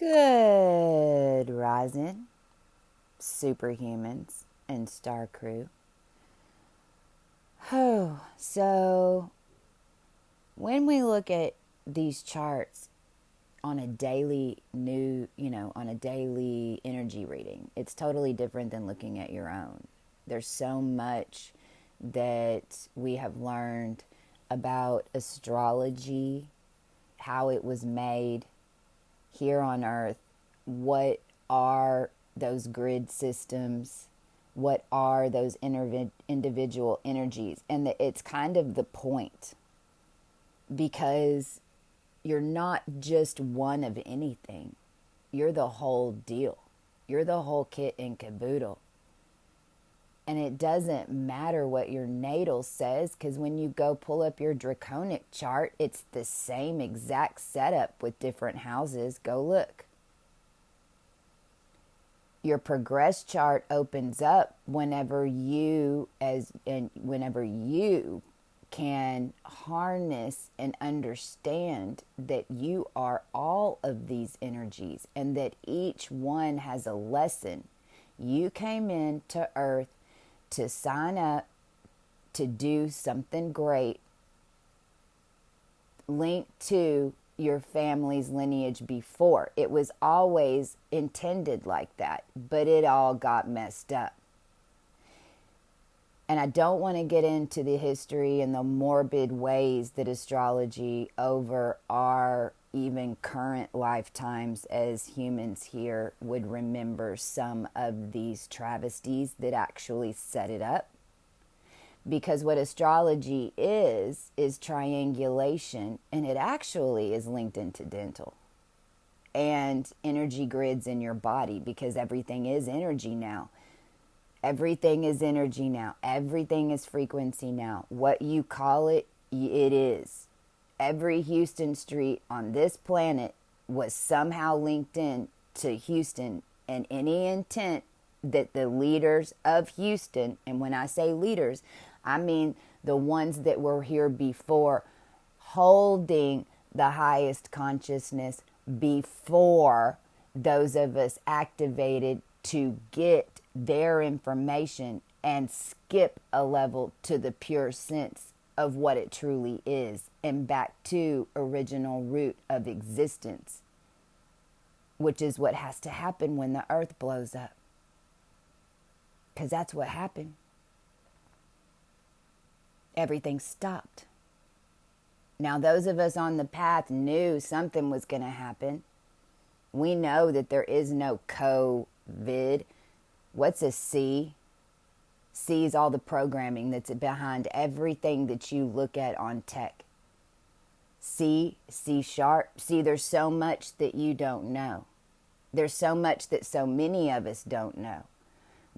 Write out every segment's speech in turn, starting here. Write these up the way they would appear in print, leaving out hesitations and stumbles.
Good rising, superhumans and star crew. Oh, so when we look at these charts on a daily on a daily energy reading, it's totally different than looking at your own. There's so much that we have learned about astrology, how it was made here on earth, what are those grid systems, what are those individual energies, and it's kind of the point, because you're not just one of anything, you're the whole deal, you're the whole kit and caboodle. And it doesn't matter what your natal says, because when you go pull up your draconic chart, it's the same exact setup with different houses. Go look. Your progress chart opens up whenever you can harness and understand that you are all of these energies and that each one has a lesson. You came into earth to sign up to do something great linked to your family's lineage before. It was always intended like that, but it all got messed up. And I don't want to get into the history and the morbid ways that astrology over our even current lifetimes as humans here would remember some of these travesties that actually set it up. Because what astrology is triangulation, and it actually is linked into dental and energy grids in your body, because everything is energy now. Everything is energy now. Everything is frequency now. What you call it, it is. Every Houston street on this planet was somehow linked in to Houston, and any intent that the leaders of Houston, and when I say leaders, I mean the ones that were here before, holding the highest consciousness before those of us activated to get their information and skip a level to the pure sense of what it truly is and back to original root of existence, which is what has to happen when the earth blows up. Because that's what happened. Everything stopped. Now, those of us on the path knew something was going to happen. We know that there is no COVID. What's a C? C is all the programming that's behind everything that you look at on tech. C, C sharp. See, there's so much that you don't know. There's so much that so many of us don't know,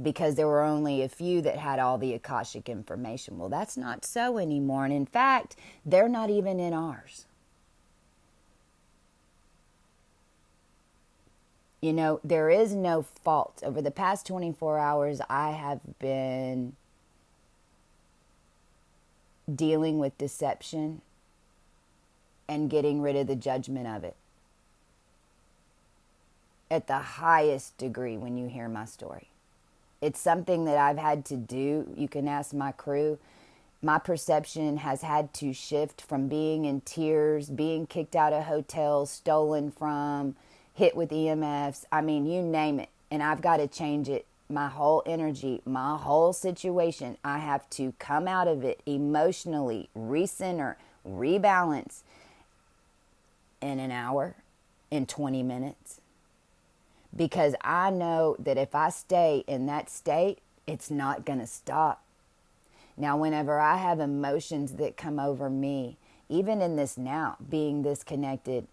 because there were only a few that had all the Akashic information. Well, that's not so anymore. And in fact, they're not even in ours. You know, there is no fault. Over the past 24 hours, I have been dealing with deception and getting rid of the judgment of it at the highest degree when you hear my story. It's something that I've had to do. You can ask my crew. My perception has had to shift from being in tears, being kicked out of hotels, stolen from, hit with EMFs. I mean, you name it. And I've got to change it. My whole energy, my whole situation. I have to come out of it emotionally, recenter, rebalance in an hour, in 20 minutes. Because I know that if I stay in that state, it's not going to stop. Now, whenever I have emotions that come over me, even in this now, being this connected,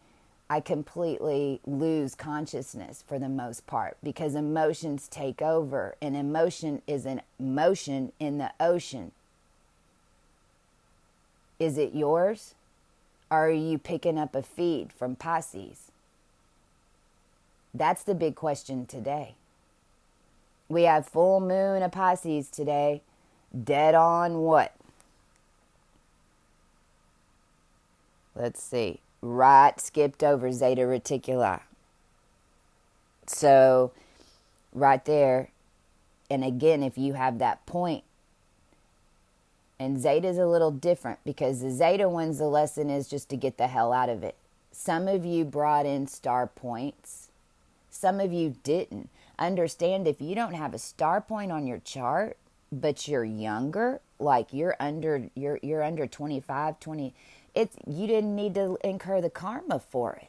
I completely lose consciousness for the most part, because emotions take over, and emotion is an motion in the ocean. Is it yours? Or are you picking up a feed from Pisces? That's the big question today. We have full moon of Pisces today. Dead on what? Let's see. Right, skipped over Zeta Reticuli. So, right there, and again, if you have that point, and Zeta's a little different because the Zeta ones, the lesson is just to get the hell out of it. Some of you brought in star points. Some of you didn't. Understand, if you don't have a star point on your chart, but you're younger, like you're under 25, 20, you didn't need to incur the karma for it.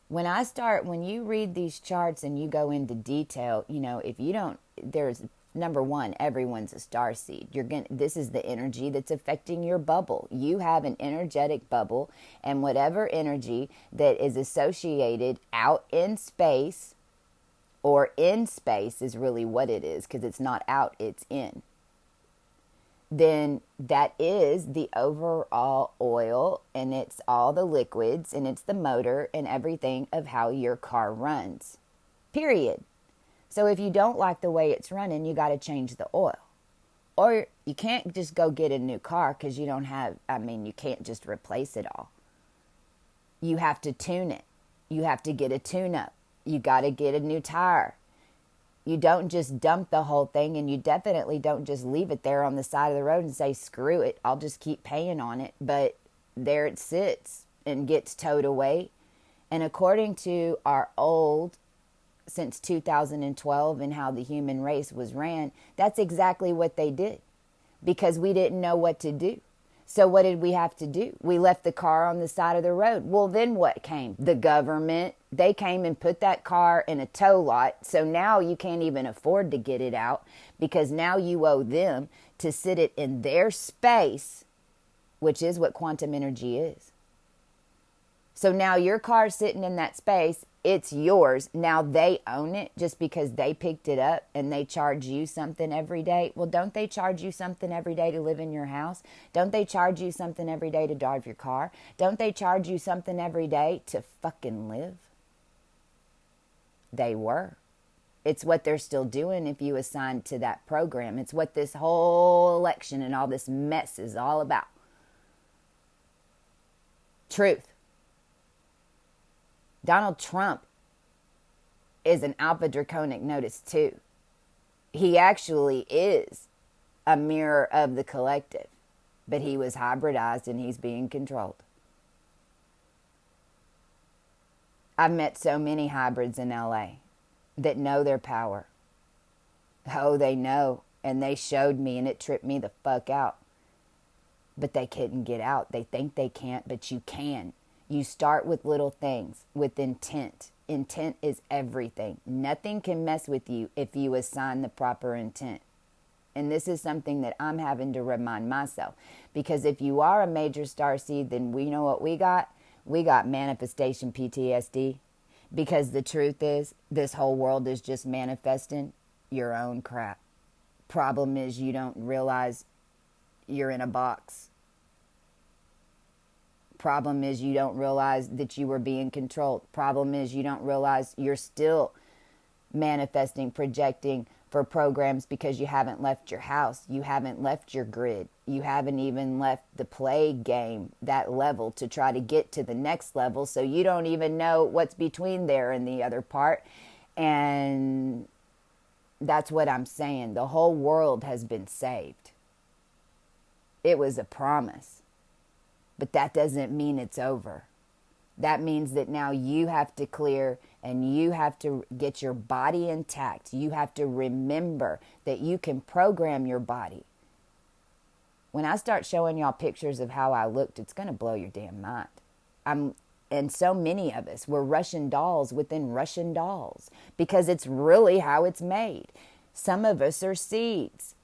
When you read these charts and you go into detail, if you don't, there's number one, everyone's a star seed. This is the energy that's affecting your bubble. You have an energetic bubble, and whatever energy that is associated out in space or in space is really what it is, because it's not out, it's in. Then that is the overall oil, and it's all the liquids, and it's the motor and everything of how your car runs. Period. So if you don't like the way it's running, you got to change the oil. Or you can't just go get a new car because you can't just replace it all. You have to tune it. You have to get a tune-up. You got to get a new tire. You don't just dump the whole thing, and you definitely don't just leave it there on the side of the road and say, screw it, I'll just keep paying on it. But there it sits and gets towed away. And according to our old, since 2012 and how the human race was ran, that's exactly what they did, because we didn't know what to do. So what did we have to do? We left the car on the side of the road. Well, then what came? The government. They came and put that car in a tow lot. So now you can't even afford to get it out, because now you owe them to sit it in their space, which is what quantum energy is. So now your car's sitting in that space. It's yours. Now they own it just because they picked it up and they charge you something every day. Well, don't they charge you something every day to live in your house? Don't they charge you something every day to drive your car? Don't they charge you something every day to fucking live? They were. It's what they're still doing if you assign to that program. It's what this whole election and all this mess is all about. Truth. Donald Trump is an Alpha Draconic Notice too. He actually is a mirror of the collective, but he was hybridized and he's being controlled. I've met so many hybrids in LA that know their power. Oh, they know, and they showed me, and it tripped me the fuck out. But they couldn't get out. They think they can't, but you can. You start with little things, with intent. Intent is everything. Nothing can mess with you if you assign the proper intent. And this is something that I'm having to remind myself. Because if you are a major starseed, then we know what we got. We got manifestation PTSD. Because the truth is, this whole world is just manifesting your own crap. Problem is, you don't realize you're in a box. Problem is, you don't realize that you were being controlled. Problem is, you don't realize you're still manifesting, projecting for programs because you haven't left your house. You haven't left your grid. You haven't even left the play game, that level, to try to get to the next level. So you don't even know what's between there and the other part. And that's what I'm saying. The whole world has been saved. It was a promise. But that doesn't mean it's over. That means that now you have to clear and you have to get your body intact. You have to remember that you can program your body. When I start showing y'all pictures of how I looked, it's going to blow your damn mind. And so many of us, we're Russian dolls within Russian dolls, because it's really how it's made. Some of us are seeds.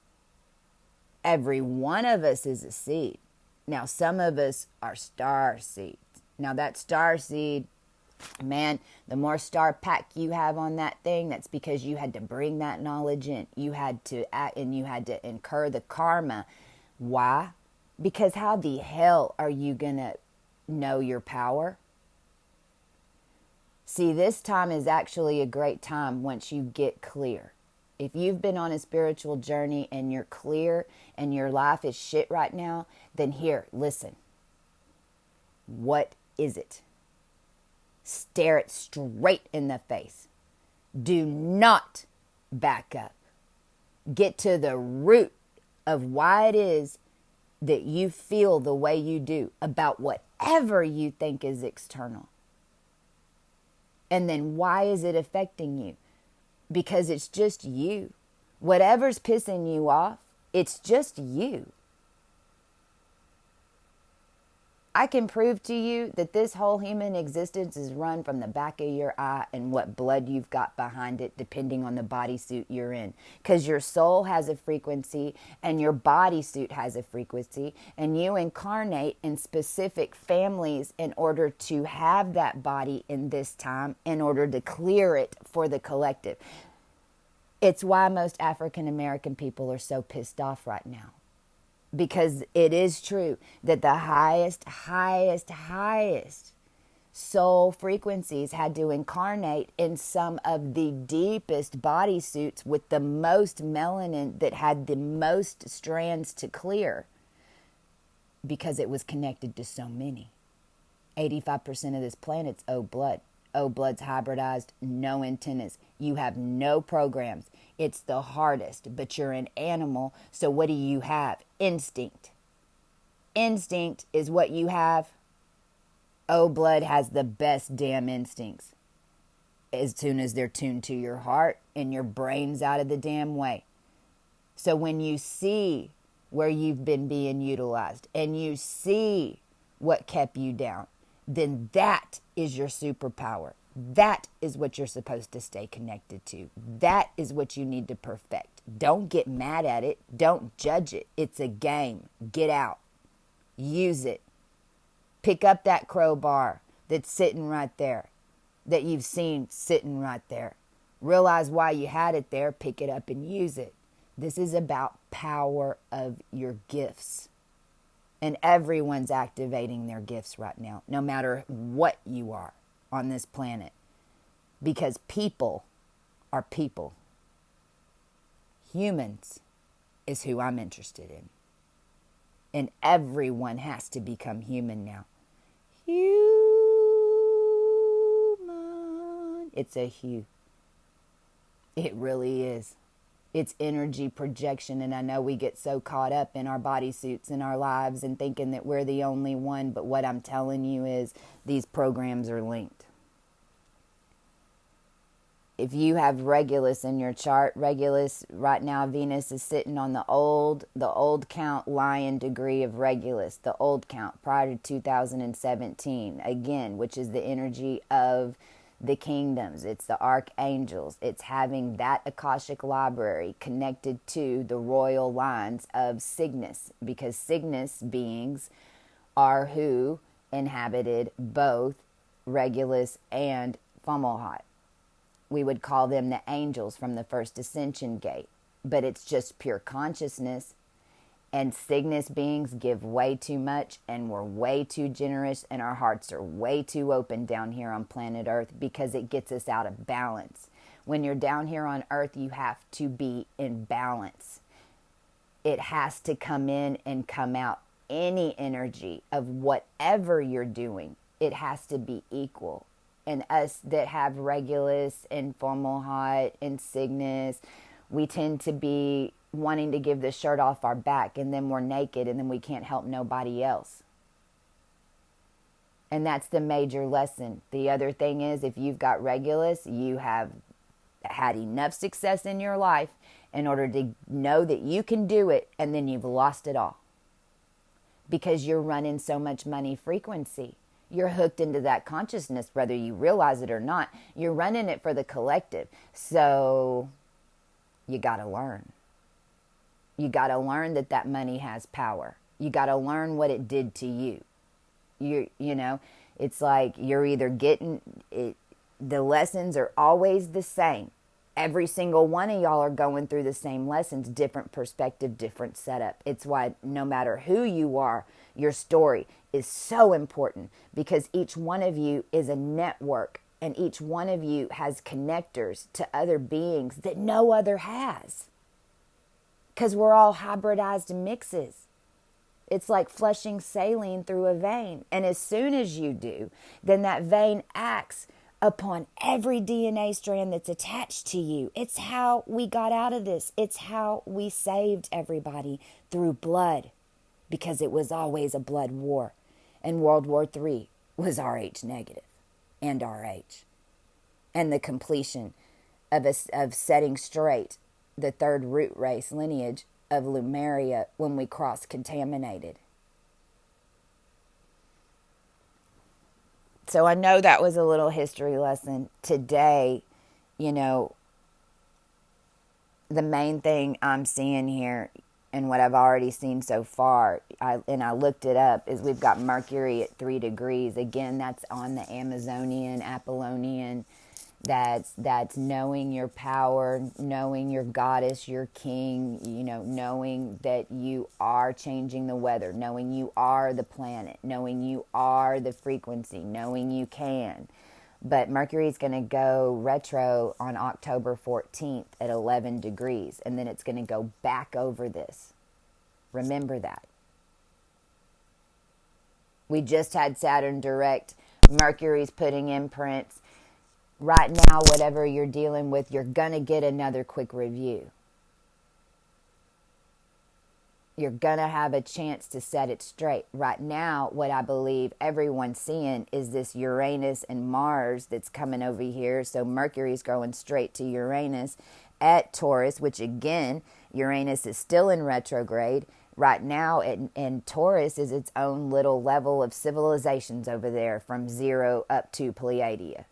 Every one of us is a seed. Now, some of us are star seeds. Now, that star seed, man, the more star pack you have on that thing, that's because you had to bring that knowledge in. You had to act, and you had to incur the karma. Why? Because how the hell are you going to know your power? See, this time is actually a great time once you get clear. If you've been on a spiritual journey and you're clear and your life is shit right now, then here, listen. What is it? Stare it straight in the face. Do not back up. Get to the root of why it is that you feel the way you do about whatever you think is external. And then why is it affecting you? Because it's just you. Whatever's pissing you off, it's just you. I can prove to you that this whole human existence is run from the back of your eye and what blood you've got behind it, depending on the bodysuit you're in. Because your soul has a frequency and your bodysuit has a frequency, and you incarnate in specific families in order to have that body in this time, in order to clear it for the collective. It's why most African American people are so pissed off right now. Because it is true that the highest soul frequencies had to incarnate in some of the deepest bodysuits with the most melanin that had the most strands to clear, because it was connected to so many. 85% of this planet's O blood. O blood's hybridized, no antennas. You have no programs. It's the hardest, but you're an animal. So what do you have? Instinct. Instinct is what you have. O blood has the best damn instincts. As soon as they're tuned to your heart and your brain's out of the damn way. So when you see where you've been being utilized and you see what kept you down, then that is your superpower. That is what you're supposed to stay connected to. That is what you need to perfect. Don't get mad at it. Don't judge it. It's a game. Get out. Use it. Pick up that crowbar that's sitting right there, that you've seen sitting right there. Realize why you had it there. Pick it up and use it. This is about power of your gifts. And everyone's activating their gifts right now, no matter what you are on this planet. Because people are people. Humans is who I'm interested in. And everyone has to become human now. Human. It's a hue. It really is. It's energy projection, and I know we get so caught up in our bodysuits and our lives and thinking that we're the only one, but what I'm telling you is these programs are linked. If you have Regulus in your chart, Regulus, right now Venus is sitting on the old count lion degree of Regulus, the old count prior to 2017, again, which is the energy of the kingdoms. It's the archangels. It's having that Akashic library connected to the royal lines of Cygnus, because Cygnus beings are who inhabited both Regulus and Fomalhaut. We would call them the angels from the first ascension gate, but it's just pure consciousness. And Cygnus beings give way too much, and we're way too generous, and our hearts are way too open down here on planet Earth because it gets us out of balance. When you're down here on Earth, you have to be in balance. It has to come in and come out. Any energy of whatever you're doing, it has to be equal. And us that have Regulus and Fomalhaut and Cygnus, we tend to be wanting to give the shirt off our back, and then we're naked, and then we can't help nobody else. And that's the major lesson. The other thing is, if you've got Regulus, you have had enough success in your life in order to know that you can do it, and then you've lost it all. Because you're running so much money frequency. You're hooked into that consciousness, whether you realize it or not. You're running it for the collective. So you got to learn. You got to learn that that money has power. You got to learn what it did to you. You know, it's like you're either getting it. The lessons are always the same. Every single one of y'all are going through the same lessons, different perspective, different setup. It's why no matter who you are, your story is so important, because each one of you is a network, and each one of you has connectors to other beings that no other has. Because we're all hybridized mixes. It's like flushing saline through a vein. And as soon as you do, then that vein acts upon every DNA strand that's attached to you. It's how we got out of this. It's how we saved everybody through blood, because it was always a blood war. And World War III was Rh negative and Rh. And the completion of setting straight the third root race lineage of Lemuria when we cross-contaminated. So I know that was a little history lesson. Today, the main thing I'm seeing here, and what I've already seen so far, I looked it up, is we've got Mercury at 3 degrees. Again, that's on the Amazonian, Apollonian. That's knowing your power, knowing your goddess, your king, knowing that you are changing the weather, knowing you are the planet, knowing you are the frequency, knowing you can. But Mercury's going to go retro on October 14th at 11 degrees, and then it's going to go back over this. Remember that. We just had Saturn direct. Mercury's putting imprints. Right now, whatever you're dealing with, you're going to get another quick review. You're going to have a chance to set it straight. Right now, what I believe everyone's seeing is this Uranus and Mars that's coming over here. So Mercury's going straight to Uranus at Taurus, which again, Uranus is still in retrograde. Right now, and Taurus is its own little level of civilizations over there, from 0 up to Pleiadia.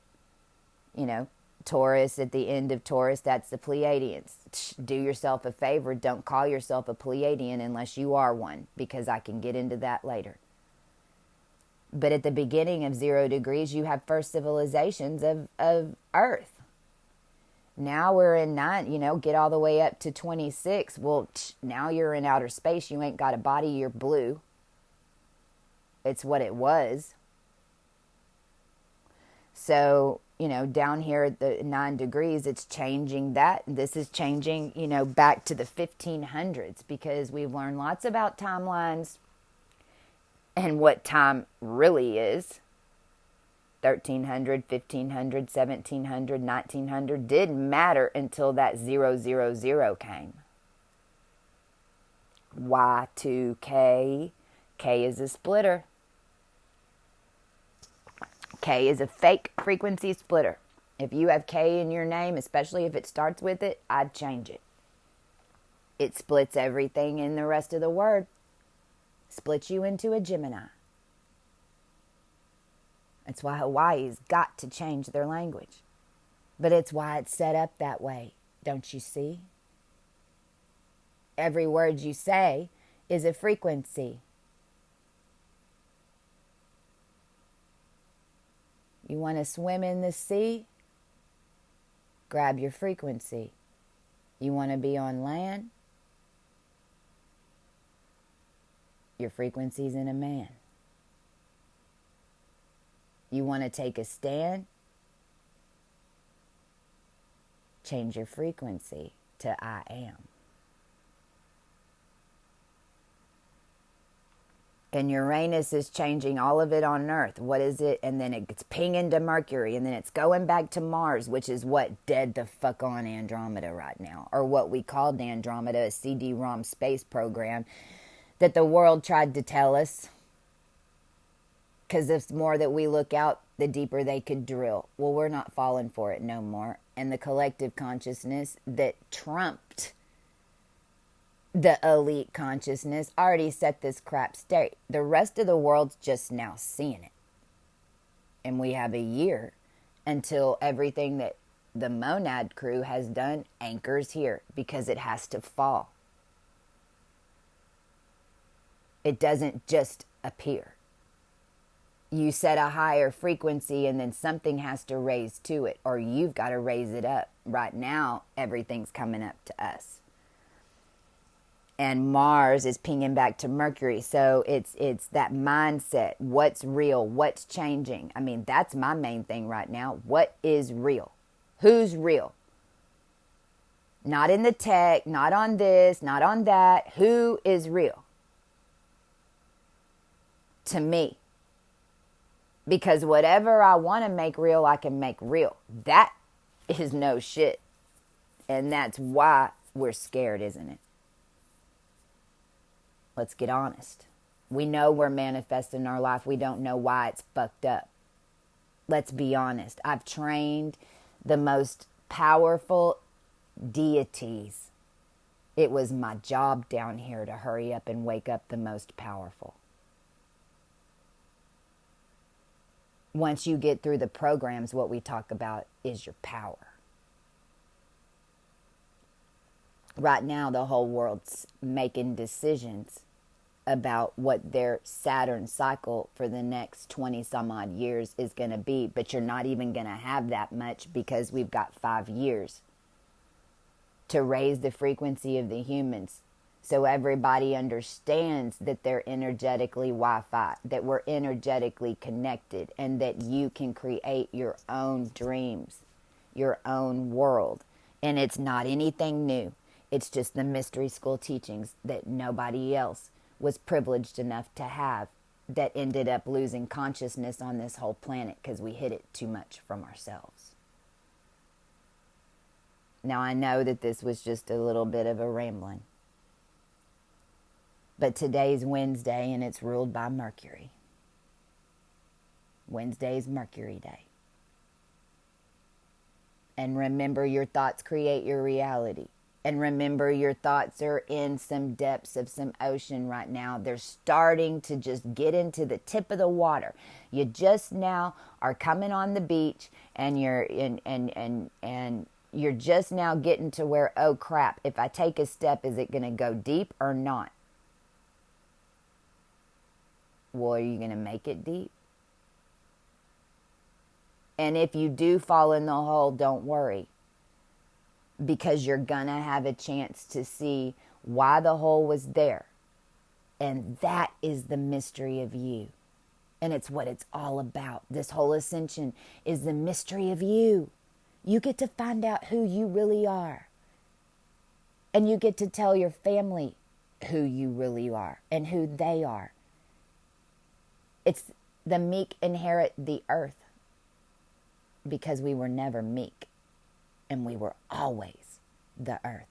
Taurus, at the end of Taurus, that's the Pleiadians. Do yourself a favor. Don't call yourself a Pleiadian unless you are one, because I can get into that later. But at the beginning of 0 degrees, you have first civilizations of Earth. Now we're in 9, get all the way up to 26. Well, now you're in outer space. You ain't got a body. You're blue. It's what it was. So, down here at the 9 degrees, it's changing that. This is changing, back to the 1500s, because we've learned lots about timelines and what time really is. 1300, 1500, 1700, 1900 didn't matter until that 000 came. Y2K. K is a splitter. K is a fake frequency splitter. If you have K in your name, especially if it starts with it, I'd change it. It splits everything in the rest of the word. Splits you into a Gemini. That's why Hawaii's got to change their language. But it's why it's set up that way. Don't you see? Every word you say is a frequency. You want to swim in the sea? Grab your frequency. You want to be on land? Your frequency's in a man. You want to take a stand? Change your frequency to I am. And Uranus is changing all of it on Earth. What is it? And then it's pinging to Mercury. And then it's going back to Mars, which is what dead the fuck on Andromeda right now. Or what we called Andromeda, a CD-ROM space program that the world tried to tell us. Because the more that we look out, the deeper they could drill. Well, we're not falling for it no more. And the collective consciousness that trumped the elite consciousness already set this crap straight. The rest of the world's just now seeing it. And we have a year until everything that the monad crew has done anchors here, because it has to fall. It doesn't just appear. You set a higher frequency and then something has to raise to it, or you've got to raise it up. Right now, everything's coming up to us. And Mars is pinging back to Mercury. So it's that mindset. What's real? What's changing? I mean, that's my main thing right now. What is real? Who's real? Not in the tech, not on this, not on that. Who is real? To me. Because whatever I want to make real, I can make real. That is no shit. And that's why we're scared, isn't it? Let's get honest. We know we're manifesting our life. We don't know why it's fucked up. Let's be honest. I've trained the most powerful deities. It was my job down here to hurry up and wake up the most powerful. Once you get through the programs, what we talk about is your power. Right now, the whole world's making decisions about what their Saturn cycle for the next 20 some odd years is going to be. But you're not even going to have that much because we've got 5 years to raise the frequency of the humans. So everybody understands that they're energetically Wi-Fi, that we're energetically connected, and that you can create your own dreams, your own world. And it's not anything new. It's just the mystery school teachings that nobody else was privileged enough to have, that ended up losing consciousness on this whole planet because we hid it too much from ourselves. Now, I know that this was just a little bit of a rambling. But today's Wednesday, and it's ruled by Mercury. Wednesday's Mercury Day. And remember, your thoughts create your reality. And remember, your thoughts are in some depths of some ocean right now. They're starting to just get into the tip of the water. You just now are coming on the beach, and you're and you're just now getting to where, oh crap, if I take a step, is it going to go deep or not? Well, are you going to make it deep? And if you do fall in the hole, don't worry. Because you're going to have a chance to see why the hole was there. And that is the mystery of you. And it's what it's all about. This whole ascension is the mystery of you. You get to find out who you really are. And you get to tell your family who you really are and who they are. It's the meek inherit the earth, because we were never meek, and we were always the earth.